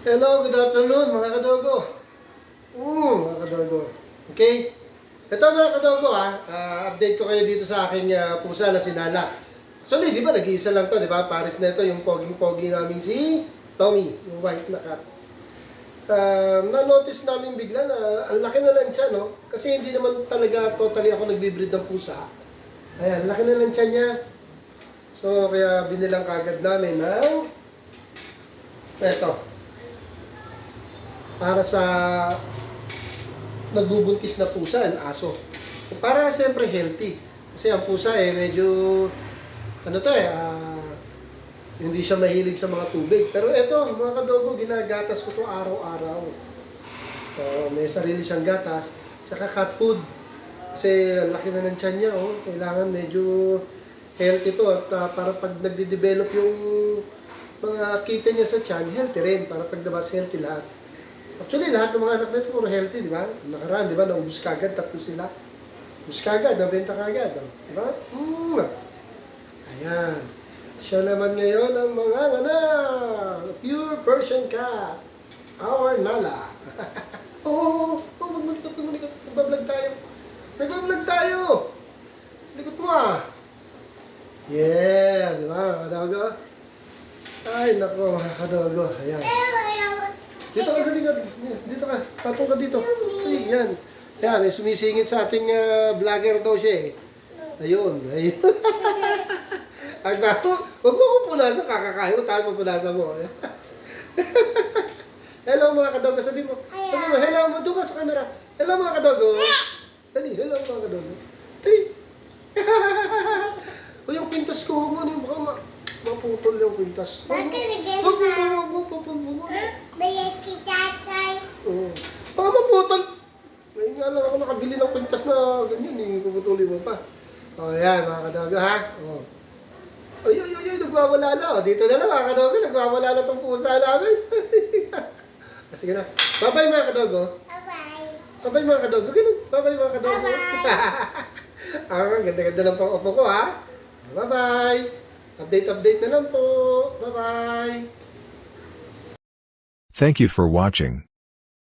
Hello, good afternoon mga kadogo. Mga kadogo. Okay? Ito mga kadogo update ko kayo dito sa aking pusa na si Nala. Actually, di ba nag-iisa lang to, di ba? Paris na ito, yung poging-pogi namin si Tommy, yung white na cat. Na-notice namin bigla na ang laki na lang siya, no? Kasi hindi naman talaga totally ako nagbe-breed ng pusa. Ayan, laki na lang siya niya. So, kaya binilang kagad namin ng eto. Para sa nagbubuntis na pusa, ang aso. Para siyempre healthy. Kasi ang pusa medyo hindi siya mahilig sa mga tubig. Pero eto, mga kadogo, ginagatas ko to araw-araw. So, may sarili siyang gatas. Saka cat food. Kasi ang laki na ng tiyan niya, oh. Kailangan medyo healthy to. At para pag nagde-develop yung mga kita niya sa tiyan, healthy rin. Para paglabas, healthy lahat. Actually, lahat ng mga anak nito puro healthy, di ba? Nakaraan, di ba? Naubos kagad, 3 sila. Ubus kagad, nabenta kagad. Di ba? Ayan. Siya naman ngayon ang mga pure Persian cat. Our Nala. Magmulikot. Nagbablog tayo. Nagbablog tayo. Likot mo Yeah, di ba? Kadogo? Ay, naku, mga kadogo. Ayan. Dito ka sa likod. Dito ka. Patong ka dito. Ay, yan. Yan, may sumisingit sa ating vlogger daw siya Ayun. Ang gato. Huwag mo akong punasan. Kakakain mo. Tayo punasan mo. Hello mga kadogo. Sabi mo. Hello mo. Doon ka sa camera. Hello mga kadogo. Dali. Hello mga kadogo. Dali. O yung pintas ko. Huwag mo. Baka maputol yung pintas. Huwag mo. Baka maputol. Ngayon nga lang ako nakabili ng pintas na ganyan puputulin mo pa. O yan mga kadogo Ay, nagwawala na. Dito na lang mga kadogo. Nagwawala na itong pusa namin. Sige na. Bye-bye mga kadogo. Bye-bye mga kadogo. Ganun. Bye-bye mga kadogo. Ganda-ganda ng pang-opo ko Bye-bye. Update na lang po. Bye-bye. Thank you for watching.